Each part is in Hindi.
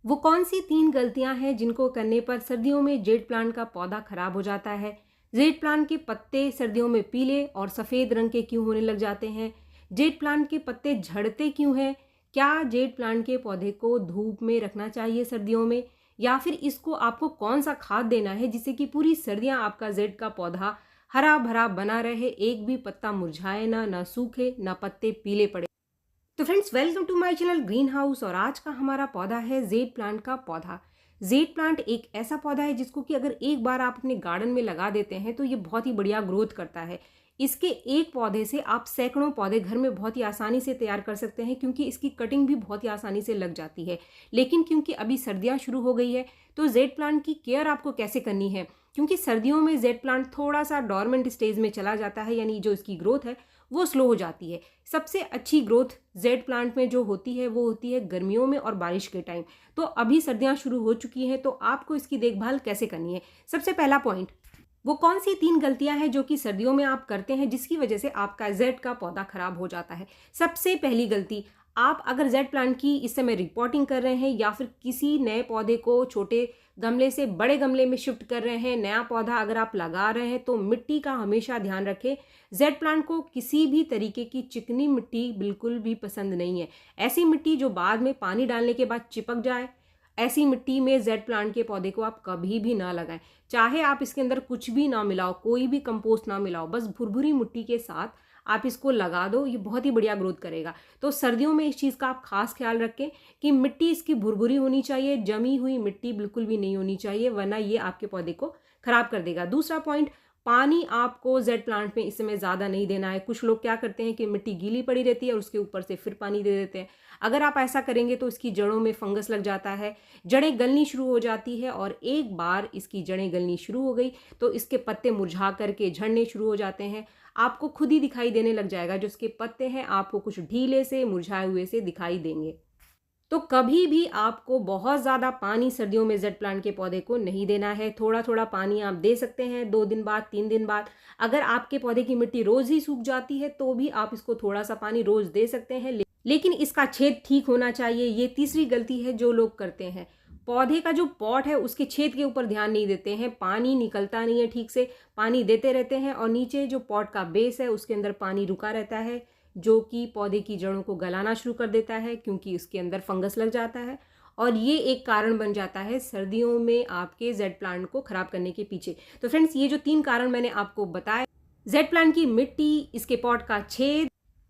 वो कौन सी 3 गलतियां हैं जिनको करने पर सर्दियों में जेड प्लांट का पौधा खराब हो जाता है? जेड प्लांट के पत्ते सर्दियों में पीले और सफ़ेद रंग के क्यों होने लग जाते हैं? जेड प्लांट के पत्ते झड़ते क्यों हैं? क्या जेड प्लांट के पौधे को धूप में रखना चाहिए सर्दियों में? या फिर इसको आपको कौन सा खाद देना है जिससे कि पूरी सर्दियां आपका जेड का पौधा हरा भरा बना रहे, एक भी पत्ता मुरझाए ना सूखे, ना पत्ते पीले पड़े? तो friends, welcome to my channel Green House. और आज का हमारा पौधा है जेड प्लांट का पौधा। जेड प्लांट एक ऐसा पौधा है जिसको कि अगर एक बार आप अपने गार्डन में लगा देते हैं तो ये बहुत ही बढ़िया ग्रोथ करता है। इसके एक पौधे से आप सैकड़ों पौधे घर में बहुत ही आसानी से तैयार कर सकते हैं, क्योंकि इसकी कटिंग भी बहुत ही आसानी से लग जाती है। लेकिन क्योंकि अभी सर्दियां शुरू हो गई है तो जेड प्लांट की केयर आपको कैसे करनी है, क्योंकि सर्दियों में जेड प्लांट थोड़ा सा डॉर्मेंट स्टेज में चला जाता है, यानी जो इसकी ग्रोथ है वो स्लो हो जाती है। सबसे अच्छी ग्रोथ जेड प्लांट में जो होती है वो होती है गर्मियों में और बारिश के टाइम। तो अभी सर्दियां शुरू हो चुकी हैं, तो आपको इसकी देखभाल कैसे करनी है? सबसे पहला पॉइंट, वो कौन सी 3 गलतियां हैं जो कि सर्दियों में आप करते हैं जिसकी वजह से आपका जेड का पौधा खराब हो जाता है? सबसे पहली गलती, आप अगर जेड प्लांट की इस समय रिपोर्टिंग कर रहे हैं या फिर किसी नए पौधे को छोटे गमले से बड़े गमले में शिफ्ट कर रहे हैं, नया पौधा अगर आप लगा रहे हैं, तो मिट्टी का हमेशा ध्यान रखें। जेड प्लांट को किसी भी तरीके की चिकनी मिट्टी बिल्कुल भी पसंद नहीं है। ऐसी मिट्टी जो बाद में पानी डालने के बाद चिपक जाए, ऐसी मिट्टी में जेड प्लांट के पौधे को आप कभी भी ना लगाएं। चाहे आप इसके अंदर कुछ भी ना मिलाओ, कोई भी कंपोस्ट ना मिलाओ, बस भुरभुरी मिट्टी के साथ आप इसको लगा दो, ये बहुत ही बढ़िया ग्रोथ करेगा। तो सर्दियों में इस चीज़ का आप खास ख्याल रखें कि मिट्टी इसकी भुरभुरी होनी चाहिए, जमी हुई मिट्टी बिल्कुल भी नहीं होनी चाहिए, वरना ये आपके पौधे को खराब कर देगा। दूसरा पॉइंट, पानी आपको जेड प्लांट में इस समय ज़्यादा नहीं देना है। कुछ लोग क्या करते हैं कि मिट्टी गीली पड़ी रहती है और उसके ऊपर से फिर पानी दे देते हैं। अगर आप ऐसा करेंगे तो इसकी जड़ों में फंगस लग जाता है, जड़ें गलनी शुरू हो जाती है, और एक बार इसकी जड़ें गलनी शुरू हो गई तो इसके पत्ते मुरझा करके झड़ने शुरू हो जाते हैं। आपको खुद ही दिखाई देने लग जाएगा, जो इसके पत्ते हैं आपको कुछ ढीले से मुरझाए हुए से दिखाई देंगे। तो कभी भी आपको बहुत ज़्यादा पानी सर्दियों में जेड प्लांट के पौधे को नहीं देना है। थोड़ा थोड़ा पानी आप दे सकते हैं 2 दिन बाद, 3 दिन बाद। अगर आपके पौधे की मिट्टी रोज़ ही सूख जाती है तो भी आप इसको थोड़ा सा पानी रोज़ दे सकते हैं, लेकिन इसका छेद ठीक होना चाहिए। ये तीसरी गलती है जो लोग करते हैं। पौधे का जो पॉट है उसके छेद के ऊपर ध्यान नहीं देते हैं, पानी निकलता नहीं है ठीक से, पानी देते रहते हैं और नीचे जो पॉट का बेस है उसके अंदर पानी रुका रहता है, जो कि पौधे की जड़ों को गलाना शुरू कर देता है, क्योंकि उसके अंदर फंगस लग जाता है। और ये एक कारण बन जाता है सर्दियों में आपके जेड प्लांट को खराब करने के पीछे। तो फ्रेंड्स, ये जो 3 कारण मैंने आपको बताए, जेड प्लांट की मिट्टी, इसके पॉट का छेद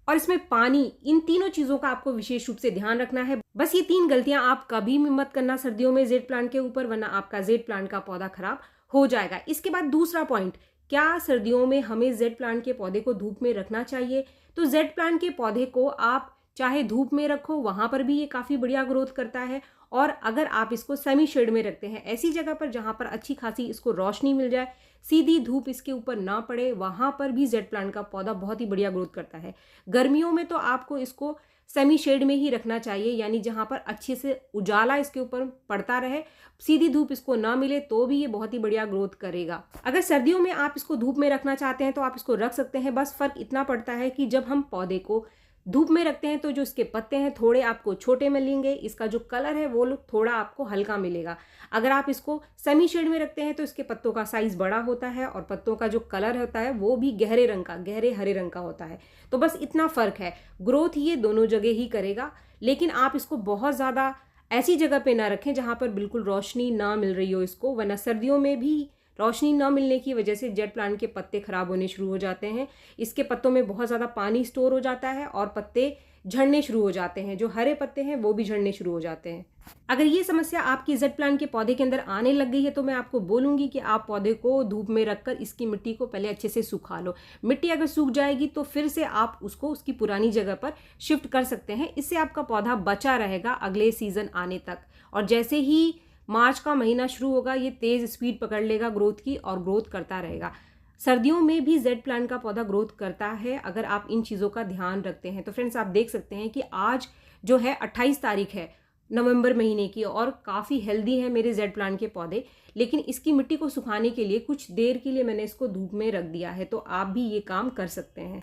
और इसमें पानी, इन तीनों चीज़ों का आपको विशेष रूप से ध्यान रखना है। बस ये 3 गलतियां आप कभी भी मत करना सर्दियों में जेड प्लांट के ऊपर, वरना आपका जेड प्लांट का पौधा खराब हो जाएगा। इसके बाद दूसरा पॉइंट, क्या सर्दियों में हमें जेड प्लांट के पौधे को धूप में रखना चाहिए? तो जेड प्लांट के पौधे को आप चाहे धूप में रखो, वहां पर भी ये काफ़ी बढ़िया ग्रोथ करता है। और अगर आप इसको सेमी शेड में रखते हैं, ऐसी जगह पर जहां पर अच्छी खासी इसको रोशनी मिल जाए, सीधी धूप इसके ऊपर ना पड़े, वहां पर भी जेड प्लांट का पौधा बहुत ही बढ़िया ग्रोथ करता है। गर्मियों में तो आपको इसको सेमी शेड में ही रखना चाहिए, यानी जहां पर अच्छे से उजाला इसके ऊपर पड़ता रहे, सीधी धूप इसको ना मिले, तो भी ये बहुत ही बढ़िया ग्रोथ करेगा। अगर सर्दियों में आप इसको धूप में रखना चाहते हैं तो आप इसको रख सकते हैं। बस फर्क इतना पड़ता है कि जब हम पौधे को धूप में रखते हैं तो जो इसके पत्ते हैं थोड़े आपको छोटे मिलेंगे, इसका जो कलर है वो थोड़ा आपको हल्का मिलेगा। अगर आप इसको सेमी शेड में रखते हैं तो इसके पत्तों का साइज बड़ा होता है और पत्तों का जो कलर होता है वो भी गहरे रंग का, गहरे हरे रंग का होता है। तो बस इतना फर्क है। ग्रोथ ये दोनों जगह ही करेगा, लेकिन आप इसको बहुत ज़्यादा ऐसी जगह पे ना रखें जहाँ पर बिल्कुल रोशनी ना मिल रही हो इसको, वरना सर्दियों में भी रोशनी न मिलने की वजह से जेड प्लांट के पत्ते खराब होने शुरू हो जाते हैं। इसके पत्तों में बहुत ज़्यादा पानी स्टोर हो जाता है और पत्ते झड़ने शुरू हो जाते हैं, जो हरे पत्ते हैं वो भी झड़ने शुरू हो जाते हैं। अगर ये समस्या आपकी जेड प्लांट के पौधे के अंदर आने लग गई है तो मैं आपको बोलूँगी कि आप पौधे को धूप में रखकर इसकी मिट्टी को पहले अच्छे से सुखा लो। मिट्टी अगर सूख जाएगी तो फिर से आप उसको उसकी पुरानी जगह पर शिफ्ट कर सकते हैं। इससे आपका पौधा बचा रहेगा अगले सीजन आने तक। और जैसे ही मार्च का महीना शुरू होगा, ये तेज़ स्पीड पकड़ लेगा ग्रोथ की और ग्रोथ करता रहेगा। सर्दियों में भी जेड प्लांट का पौधा ग्रोथ करता है अगर आप इन चीज़ों का ध्यान रखते हैं। तो फ्रेंड्स, आप देख सकते हैं कि आज जो है 28 तारीख है नवंबर महीने की, और काफ़ी हेल्दी है मेरे जेड प्लांट के पौधे। लेकिन इसकी मिट्टी को सुखाने के लिए कुछ देर के लिए मैंने इसको धूप में रख दिया है, तो आप भी ये काम कर सकते हैं।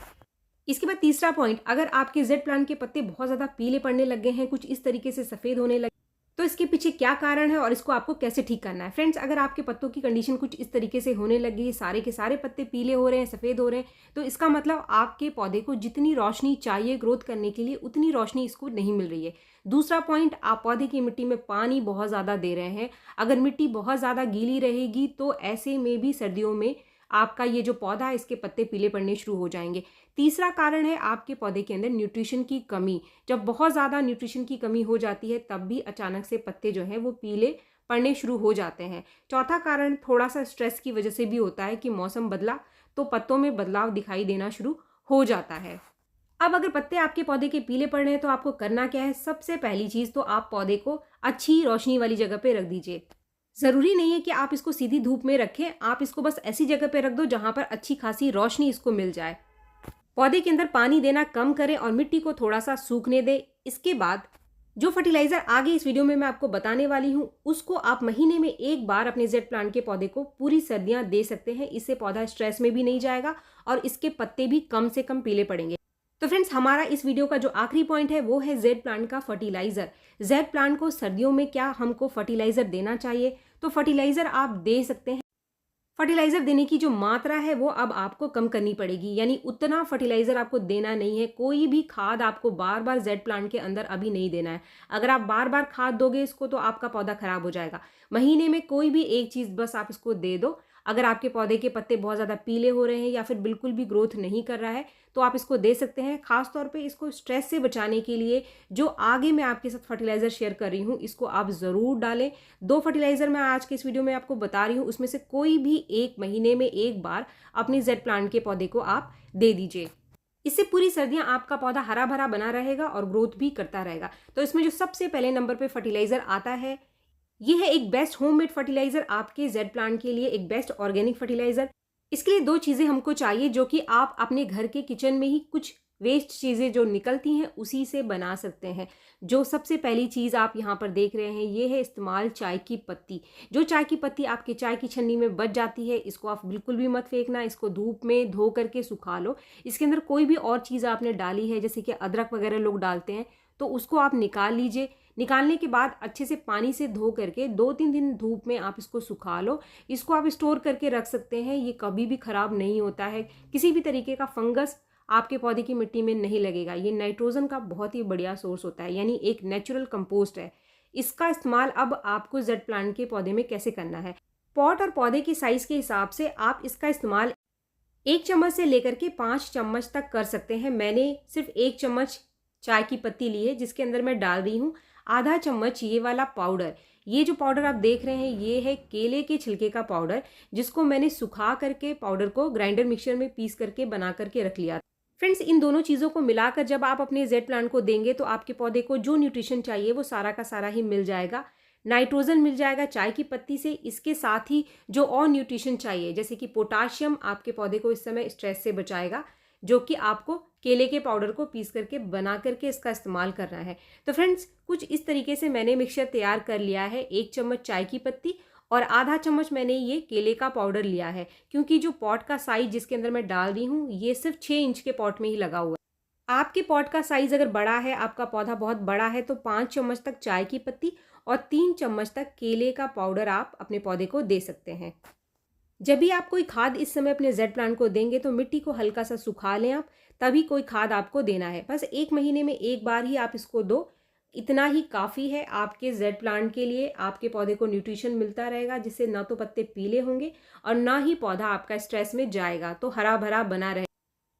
इसके बाद तीसरा पॉइंट, अगर आपके जेड प्लांट के पत्ते बहुत ज़्यादा पीले पड़ने लग गए हैं, कुछ इस तरीके से सफ़ेद होने लगे, तो इसके पीछे क्या कारण है और इसको आपको कैसे ठीक करना है। फ्रेंड्स, अगर आपके पत्तों की कंडीशन कुछ इस तरीके से होने लगी, सारे के सारे पत्ते पीले हो रहे हैं, सफ़ेद हो रहे हैं, तो इसका मतलब आपके पौधे को जितनी रोशनी चाहिए ग्रोथ करने के लिए उतनी रोशनी इसको नहीं मिल रही है। दूसरा पॉइंट, आप पौधे की मिट्टी में पानी बहुत ज़्यादा दे रहे हैं। अगर मिट्टी बहुत ज़्यादा गीली रहेगी तो ऐसे में भी सर्दियों में आपका ये जो पौधा है इसके पत्ते पीले पड़ने शुरू हो जाएंगे। तीसरा कारण है आपके पौधे के अंदर न्यूट्रिशन की कमी। जब बहुत ज़्यादा न्यूट्रिशन की कमी हो जाती है तब भी अचानक से पत्ते जो हैं वो पीले पड़ने शुरू हो जाते हैं। चौथा कारण थोड़ा सा स्ट्रेस की वजह से भी होता है कि मौसम बदला तो पत्तों में बदलाव दिखाई देना शुरू हो जाता है। अब अगर पत्ते आपके पौधे के पीले पड़ रहे हैं तो आपको करना क्या है। सबसे पहली चीज़ तो आप पौधे को अच्छी रोशनी वाली जगह पे रख दीजिए। ज़रूरी नहीं है कि आप इसको सीधी धूप में रखें, आप इसको बस ऐसी जगह पे रख दो जहाँ पर अच्छी खासी रोशनी इसको मिल जाए। पौधे के अंदर पानी देना कम करें और मिट्टी को थोड़ा सा सूखने दें। इसके बाद जो फर्टिलाइज़र आगे इस वीडियो में मैं आपको बताने वाली हूँ उसको आप महीने में एक बार अपने जेड प्लांट के पौधे को पूरी सर्दियाँ दे सकते हैं। इससे पौधा स्ट्रेस में भी नहीं जाएगा और इसके पत्ते भी कम से कम पीले पड़ेंगे। तो फ्रेंड्स, हमारा इस वीडियो का जो आखिरी पॉइंट है वो है जेड प्लांट का फर्टिलाइज़र। जेड प्लांट को सर्दियों में क्या हमको फर्टिलाइज़र देना चाहिए? तो फर्टिलाइज़र आप दे सकते हैं। फर्टिलाइज़र देने की जो मात्रा है वो अब आपको कम करनी पड़ेगी, यानी उतना फर्टिलाइज़र आपको देना नहीं है। कोई भी खाद आपको बार बार जेड प्लांट के अंदर अभी नहीं देना है। अगर आप बार बार खाद दोगे इसको तो आपका पौधा खराब हो जाएगा। महीने में कोई भी एक चीज़ बस आप इसको दे दो। अगर आपके पौधे के पत्ते बहुत ज़्यादा पीले हो रहे हैं या फिर बिल्कुल भी ग्रोथ नहीं कर रहा है तो आप इसको दे सकते हैं। खास तौर पे इसको स्ट्रेस से बचाने के लिए जो आगे मैं आपके साथ फर्टिलाइज़र शेयर कर रही हूँ इसको आप ज़रूर डालें। 2 फर्टिलाइज़र मैं आज के इस वीडियो में आपको बता रही हूँ, उसमें से कोई भी एक महीने में एक बार अपने जेड प्लांट के पौधे को आप दे दीजिए। इससे पूरी सर्दियां आपका पौधा हरा भरा बना रहेगा और ग्रोथ भी करता रहेगा। तो इसमें जो सबसे पहले नंबर पे फर्टिलाइज़र आता है ये है एक बेस्ट होममेड फर्टिलाइज़र आपके जेड प्लांट के लिए, एक बेस्ट ऑर्गेनिक फर्टिलाइज़र। इसके लिए 2 चीज़ें हमको चाहिए जो कि आप अपने घर के किचन में ही कुछ वेस्ट चीज़ें जो निकलती हैं उसी से बना सकते हैं। जो सबसे पहली चीज़ आप यहाँ पर देख रहे हैं ये है इस्तेमाल चाय की पत्ती। जो चाय की पत्ती आपके चाय की छन्नी में बच जाती है इसको आप बिल्कुल भी मत फेंकना, इसको धूप में धो करके सुखा लो। इसके अंदर कोई भी और चीज़ आपने डाली है जैसे कि अदरक वगैरह लोग डालते हैं तो उसको आप निकाल लीजिए। निकालने के बाद अच्छे से पानी से धो करके 2-3 दिन धूप में आप इसको सुखा लो। इसको आप स्टोर करके रख सकते हैं, ये कभी भी ख़राब नहीं होता है। किसी भी तरीके का फंगस आपके पौधे की मिट्टी में नहीं लगेगा। ये नाइट्रोजन का बहुत ही बढ़िया सोर्स होता है, यानी एक नेचुरल कंपोस्ट है। इसका इस्तेमाल अब आपको जेड प्लांट के पौधे में कैसे करना है। पॉट और पौधे की साइज़ के हिसाब से आप इसका इस्तेमाल 1 चम्मच से लेकर के 5 चम्मच तक कर सकते हैं। मैंने सिर्फ 1 चम्मच चाय की पत्ती ली है जिसके अंदर मैं डाल रही हूँ आधा चम्मच ये वाला पाउडर। ये जो पाउडर आप देख रहे हैं ये है केले के छिलके का पाउडर, जिसको मैंने सुखा करके पाउडर को ग्राइंडर मिक्सचर में पीस करके बना करके रख लिया। फ्रेंड्स, इन दोनों चीज़ों को मिलाकर जब आप अपने जेड प्लांट को देंगे तो आपके पौधे को जो न्यूट्रिशन चाहिए वो सारा का सारा ही मिल जाएगा। नाइट्रोजन मिल जाएगा चाय की पत्ती से, इसके साथ ही जो और न्यूट्रिशन चाहिए जैसे कि पोटाशियम आपके पौधे को इस समय स्ट्रेस से बचाएगा, जो कि आपको केले के पाउडर को पीस करके बना करके इसका इस्तेमाल करना है। तो फ्रेंड्स, कुछ इस तरीके से मैंने मिक्सचर तैयार कर लिया है। 1 चम्मच चाय की पत्ती और आधा चम्मच मैंने ये केले का पाउडर लिया है, क्योंकि जो पॉट का साइज जिसके अंदर मैं डाल रही हूँ ये सिर्फ 6 इंच के पॉट में ही लगा हुआ है। आपके पॉट का साइज अगर बड़ा है, आपका पौधा बहुत बड़ा है, तो 5 चम्मच तक चाय की पत्ती और 3 चम्मच तक केले का पाउडर आप अपने पौधे को दे सकते हैं। जब भी आप कोई खाद इस समय अपने जेड प्लांट को देंगे तो मिट्टी को हल्का सा सुखा लें आप, तभी कोई खाद आपको देना है। बस 1 महीने में एक बार ही आप इसको दो, इतना ही काफ़ी है आपके जेड प्लांट के लिए। आपके पौधे को न्यूट्रिशन मिलता रहेगा जिससे ना तो पत्ते पीले होंगे और ना ही पौधा आपका स्ट्रेस में जाएगा, तो हरा भरा बना रहे।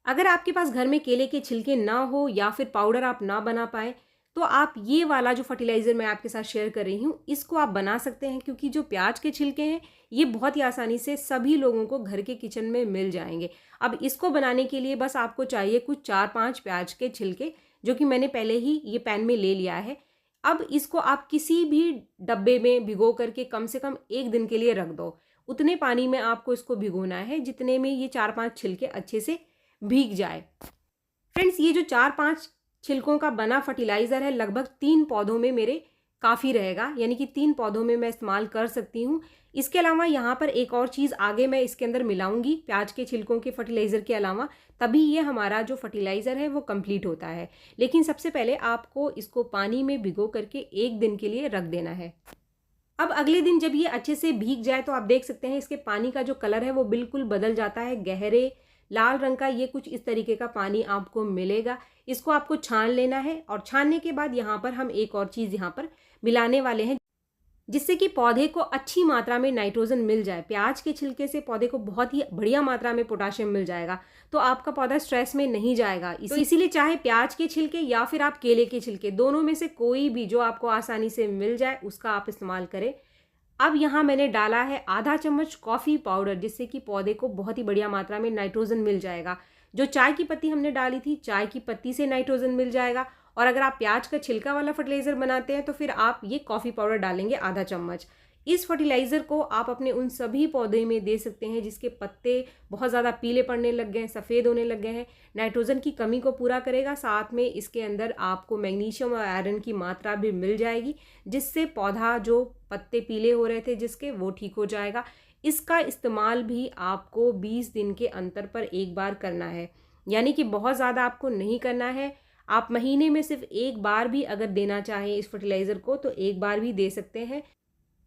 अगर आपके पास घर में केले के छिलके ना हो या फिर पाउडर आप ना बना पाए तो आप ये वाला जो फर्टिलाइज़र मैं आपके साथ शेयर कर रही हूँ इसको आप बना सकते हैं, क्योंकि जो प्याज के छिलके हैं ये बहुत ही आसानी से सभी लोगों को घर के किचन में मिल जाएंगे। अब इसको बनाने के लिए बस आपको चाहिए कुछ 4-5 प्याज के छिलके, जो कि मैंने पहले ही ये पैन में ले लिया है। अब इसको आप किसी भी डब्बे में भिगो करके कम से कम 1 दिन के लिए रख दो। उतने पानी में आपको इसको भिगोना है जितने में ये 4-5 छिलके अच्छे से भीग जाए। फ्रेंड्स, ये जो 4-5 छिलकों का बना फर्टिलाइज़र है लगभग 3 पौधों में मेरे काफ़ी रहेगा, यानी कि 3 पौधों में मैं इस्तेमाल कर सकती हूँ। इसके अलावा यहाँ पर एक और चीज़ आगे मैं इसके अंदर मिलाऊंगी प्याज के छिलकों के फर्टिलाइज़र के अलावा, तभी ये हमारा जो फर्टिलाइज़र है वो कंप्लीट होता है। लेकिन सबसे पहले आपको इसको पानी में भिगो करके 1 दिन के लिए रख देना है। अब अगले दिन जब ये अच्छे से भीग जाए तो आप देख सकते हैं इसके पानी का जो कलर है वो बिल्कुल बदल जाता है, गहरे लाल रंग का ये कुछ इस तरीके का पानी आपको मिलेगा। इसको आपको छान लेना है और छानने के बाद यहाँ पर हम एक और चीज़ यहाँ पर मिलाने वाले हैं, जिससे कि पौधे को अच्छी मात्रा में नाइट्रोजन मिल जाए। प्याज के छिलके से पौधे को बहुत ही बढ़िया मात्रा में पोटाशियम मिल जाएगा, तो आपका पौधा स्ट्रेस में नहीं जाएगा। तो इसीलिए चाहे प्याज के छिलके या फिर आप केले के छिलके, दोनों में से कोई भी जो आपको आसानी से मिल जाए उसका आप इस्तेमाल करें। अब यहाँ मैंने डाला है आधा चम्मच कॉफ़ी पाउडर, जिससे कि पौधे को बहुत ही बढ़िया मात्रा में नाइट्रोजन मिल जाएगा। जो चाय की पत्ती हमने डाली थी, चाय की पत्ती से नाइट्रोजन मिल जाएगा। और अगर आप प्याज का छिलका वाला फर्टिलाइज़र बनाते हैं तो फिर आप ये कॉफ़ी पाउडर डालेंगे आधा चम्मच। इस फर्टिलाइज़र को आप अपने उन सभी पौधे में दे सकते हैं जिसके पत्ते बहुत ज़्यादा पीले पड़ने लग गए हैं, सफ़ेद होने लग गए हैं। नाइट्रोजन की कमी को पूरा करेगा, साथ में इसके अंदर आपको मैग्नीशियम और आयरन की मात्रा भी मिल जाएगी, जिससे पौधा जो पत्ते पीले हो रहे थे जिसके, वो ठीक हो जाएगा। इसका इस्तेमाल भी आपको 20 दिन के अंतर पर एक बार करना है, यानी कि बहुत ज़्यादा आपको नहीं करना है। आप महीने में सिर्फ एक बार भी अगर देना चाहें इस फर्टिलाइज़र को तो एक बार भी दे सकते हैं।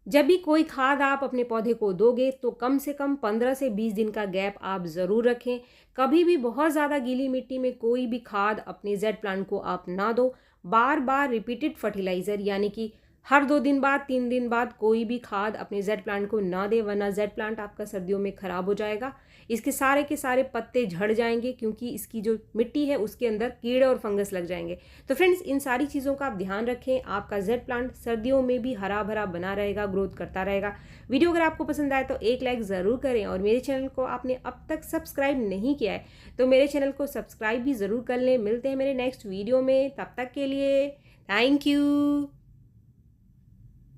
जब भी कोई खाद आप अपने पौधे को दोगे तो कम से कम 15 से 20 दिन का गैप आप ज़रूर रखें। कभी भी बहुत ज़्यादा गीली मिट्टी में कोई भी खाद अपने जेड प्लांट को आप ना दो। बार बार रिपीटेड फर्टिलाइज़र, यानी कि हर 2 दिन बाद, 3 दिन बाद कोई भी खाद अपने जेड प्लांट को ना दे, वरना जेड प्लांट आपका सर्दियों में ख़राब हो जाएगा। इसके सारे के सारे पत्ते झड़ जाएंगे, क्योंकि इसकी जो मिट्टी है उसके अंदर कीड़े और फंगस लग जाएंगे। तो फ्रेंड्स, इन सारी चीज़ों का आप ध्यान रखें। आपका जेड प्लांट सर्दियों में भी हरा भरा बना रहेगा, ग्रोथ करता रहेगा। वीडियो अगर आपको पसंद आए तो एक लाइक ज़रूर करें, और मेरे चैनल को आपने अब तक सब्सक्राइब नहीं किया है तो मेरे चैनल को सब्सक्राइब भी ज़रूर कर लें। मिलते हैं मेरे नेक्स्ट वीडियो में, तब तक के लिए थैंक यू।